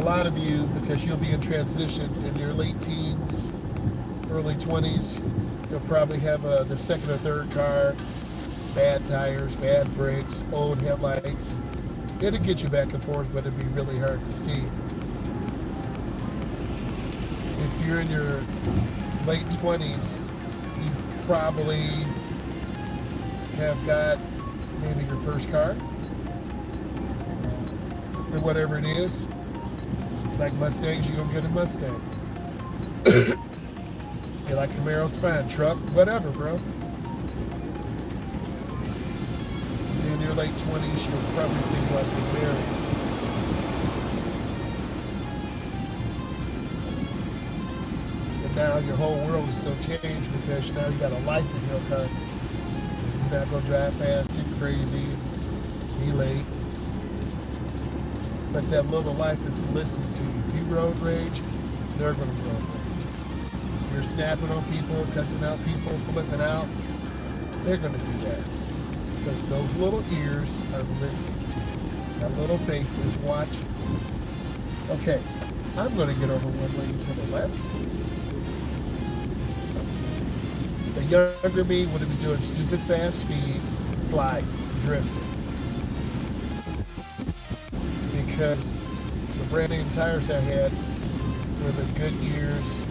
lot of you, because you'll be in transitions in your late teens, early 20s, you'll probably have the second or third car, bad tires, bad brakes, old headlights. It'll get you back and forth, but it'd be really hard to see. If you're in your late 20s, you probably have got maybe your first car, and whatever it is, like Mustangs, you're gonna get a Mustang. You like Camaro's, fine. Truck, whatever, bro. In your late 20s, you'll probably think about getting married. And now your whole world is going to change because now you got a life in your car. You're not going to drive fast, get crazy, be late. But that little life is listening to you. If you road rage, they're going to road rage. If you're snapping on people, cussing out people, flipping out, they're going to do that. Because those little ears are listening to you. That little face is watching. Okay, I'm going to get over one lane to the left. The younger me would have been doing stupid fast speed, slide, drifting. Because the brand name tires I had were the good ears,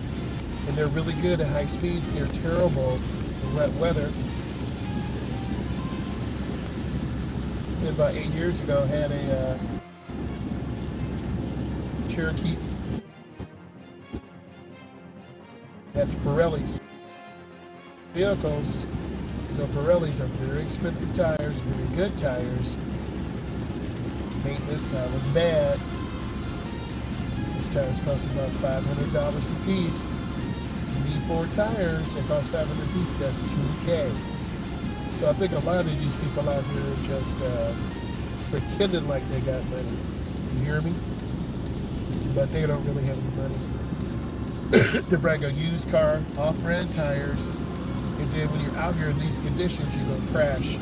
and they're really good at high speeds. They're terrible in wet weather. And about 8 years ago, I had a Cherokee. That's Pirelli's vehicles. You know, Pirelli's are very expensive tires, very good tires. Maintenance was bad. These tires cost about $500 a piece. You need 4 tires, they cost $500 a piece, that's $2K. So I think a lot of these people out here are just pretending like they got money. You hear me? But they don't really have any money. They bring a used car, off-brand tires, and then when you're out here in these conditions, you're going to crash.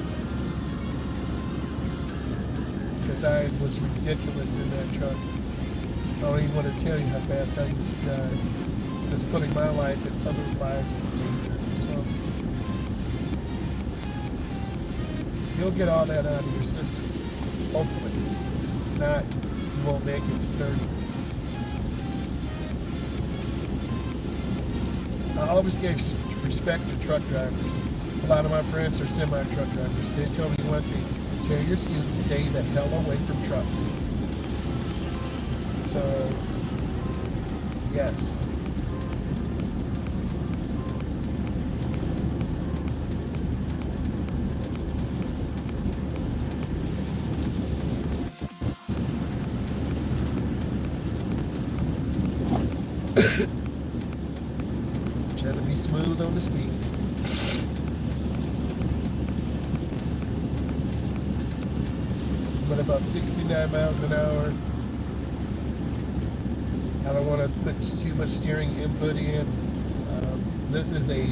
Because I was ridiculous in that truck. I don't even want to tell you how fast I used to drive. Just putting my life and other lives in danger. So you'll get all that out of your system, hopefully. If not, you won't make it to 30. I always gave respect to truck drivers. A lot of my friends are semi-truck drivers. They tell me one thing: tell your students, stay the hell away from trucks. So, yes. Try to be smooth on the speed. But about 69 miles an hour. I don't want to put too much steering input in. This is a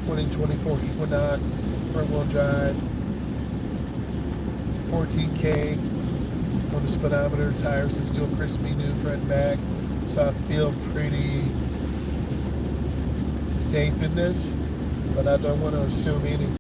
2024 Equinox front-wheel drive, 14K on the speedometer. Tires are still crispy new front and back, so I feel pretty safe in this, but I don't want to assume anything.